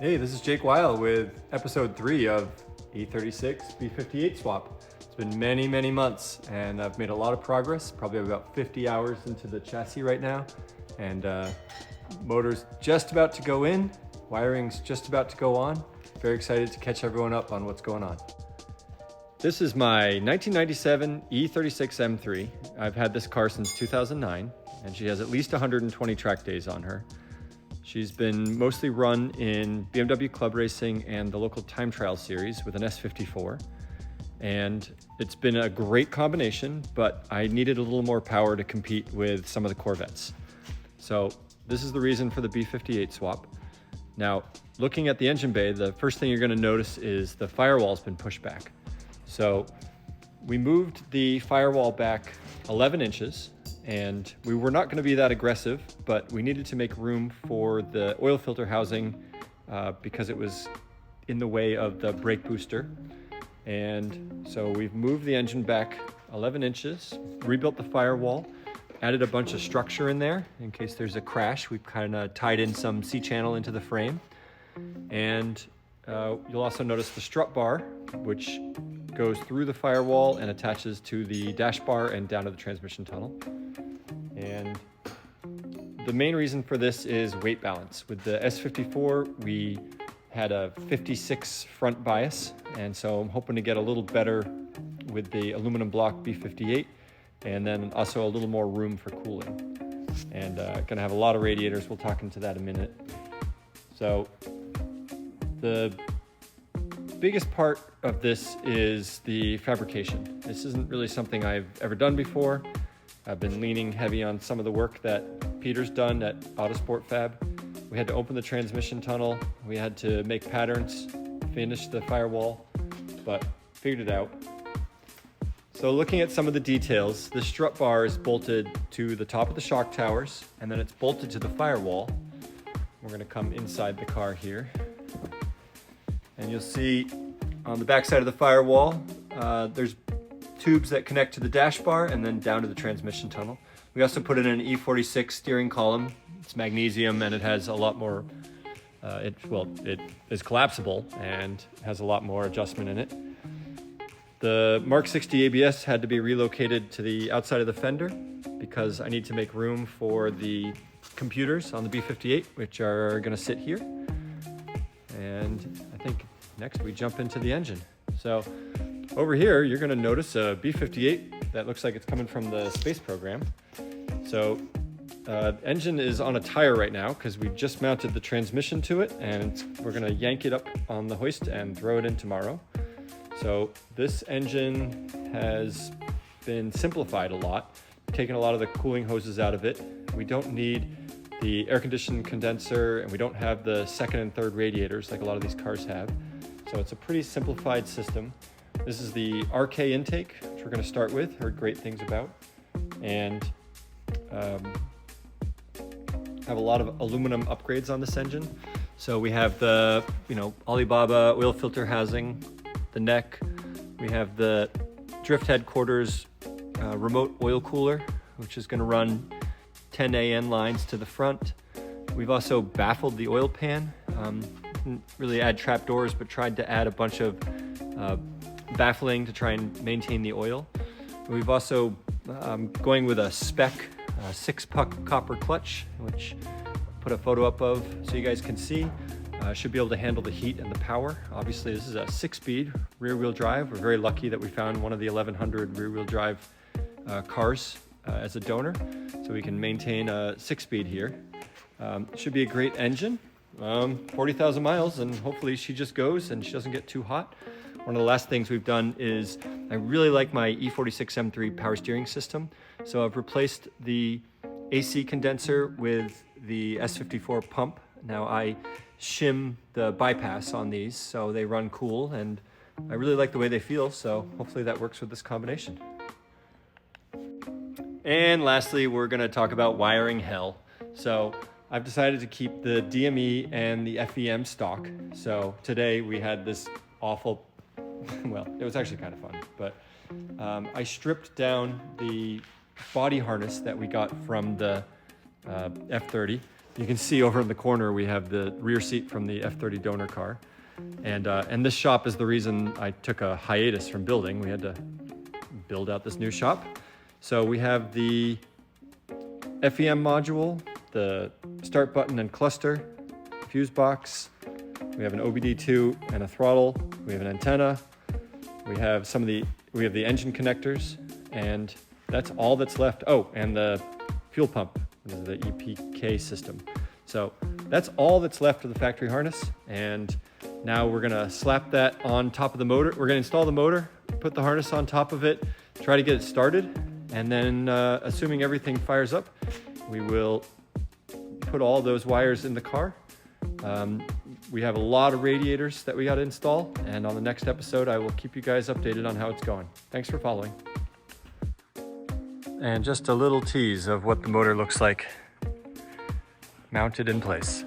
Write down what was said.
Hey, this is Jake Weil with episode 3 of E36 B58 swap. It's been many, many months and I've made a lot of progress, probably about 50 hours into the chassis right now. And motor's just about to go in, wiring's just about to go on. Very excited to catch everyone up on what's going on. This is my 1997 E36 M3. I've had this car since 2009 and she has at least 120 track days on her. She's been mostly run in BMW Club Racing and the local time trial series with an S54. And it's been a great combination, but I needed a little more power to compete with some of the Corvettes. So this is the reason for the B58 swap. Now, looking at the engine bay, the first thing you're gonna notice is the firewall's been pushed back. So we moved the firewall back 11 inches. And we were not going to be that aggressive, but we needed to make room for the oil filter housing because it was in the way of the brake booster. And so we've moved the engine back 11 inches, rebuilt the firewall, added a bunch of structure in there in case there's a crash. We've kind of tied in some C-channel into the frame. And you'll also notice the strut bar, which goes through the firewall and attaches to the dash bar and down to the transmission tunnel. And the main reason for this is weight balance. With the S54, we had a 56 front bias, and so I'm hoping to get a little better with the aluminum block B58, and then also a little more room for cooling. And gonna have a lot of radiators. We'll talk into that in a minute. So the biggest part of this is the fabrication. This isn't really something I've ever done before. I've been leaning heavy on some of the work that Peter's done at Autosport Fab. We had to open the transmission tunnel. We had to make patterns, finish the firewall, but figured it out. So looking at some of the details, the strut bar is bolted to the top of the shock towers, and then it's bolted to the firewall. We're gonna come inside the car here. And you'll see on the back side of the firewall, there's tubes that connect to the dash bar and then down to the transmission tunnel. We also put in an E36 steering column. It's magnesium and it has a lot more, it is collapsible and has a lot more adjustment in it. The Mark 60 ABS had to be relocated to the outside of the fender because I need to make room for the computers on the B58, which are gonna sit here. And I think next we jump into the engine. So over here, you're gonna notice a B58 that looks like it's coming from the space program. So engine is on a tire right now because we just mounted the transmission to it and we're gonna yank it up on the hoist and throw it in tomorrow. So this engine has been simplified a lot, taken a lot of the cooling hoses out of it. We don't need the air conditioning condenser and we don't have the second and third radiators like a lot of these cars have. So it's a pretty simplified system. This is the RK intake, which we're going to start with, heard great things about, and have a lot of aluminum upgrades on this engine. So we have the, Alibaba oil filter housing, the neck, we have the drift headquarters remote oil cooler, which is going to run 10 AN lines to the front. We've also baffled the oil pan. Didn't really add trapdoors, but tried to add a bunch of baffling to try and maintain the oil. We've also going with a spec 6-puck copper clutch, which I put a photo up of so you guys can see. Should be able to handle the heat and the power. Obviously, this is a 6-speed rear-wheel drive. We're very lucky that we found one of the 1100 rear-wheel drive cars as a donor, so we can maintain a 6-speed here. Should be a great engine. 40,000 miles, and hopefully she just goes and she doesn't get too hot. One of the last things we've done is I really like my E36 M3 power steering system. So I've replaced the AC condenser with the S54 pump. Now I shim the bypass on these so they run cool, and I really like the way they feel, so hopefully that works with this combination. And lastly, we're gonna talk about wiring hell. So I've decided to keep the DME and the FEM stock. So today we had this awful, well, it was actually kind of fun, but I stripped down the body harness that we got from the F30. You can see over in the corner we have the rear seat from the F30 donor car. And this shop is the reason I took a hiatus from building. We had to build out this new shop. So we have the FEM module, the start button and cluster, fuse box. We have an OBD2 and a throttle. We have an antenna. We have the engine connectors, and that's all that's left. Oh, and the fuel pump, the EPK system. So that's all that's left of the factory harness. And now we're gonna slap that on top of the motor. We're gonna install the motor, put the harness on top of it, try to get it started. And then assuming everything fires up, we will put all those wires in the car. We have a lot of radiators that we got to install, and on the next episode I will keep you guys updated on how it's going. Thanks for following. And just a little tease of what the motor looks like mounted in place.